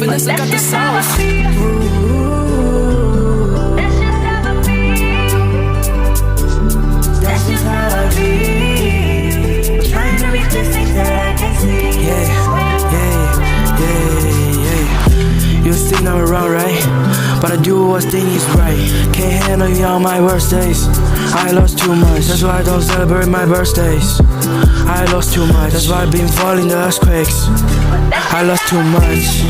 Vanessa got the sauce. That's just how I be. Trying to reach the things that I can see. You think I'm wrong, right? But I do what I think is right. Can't handle you on my worst days. I lost too much, that's why I don't celebrate my birthdays. I lost too much, that's why I've been falling the earthquakes. I lost too much.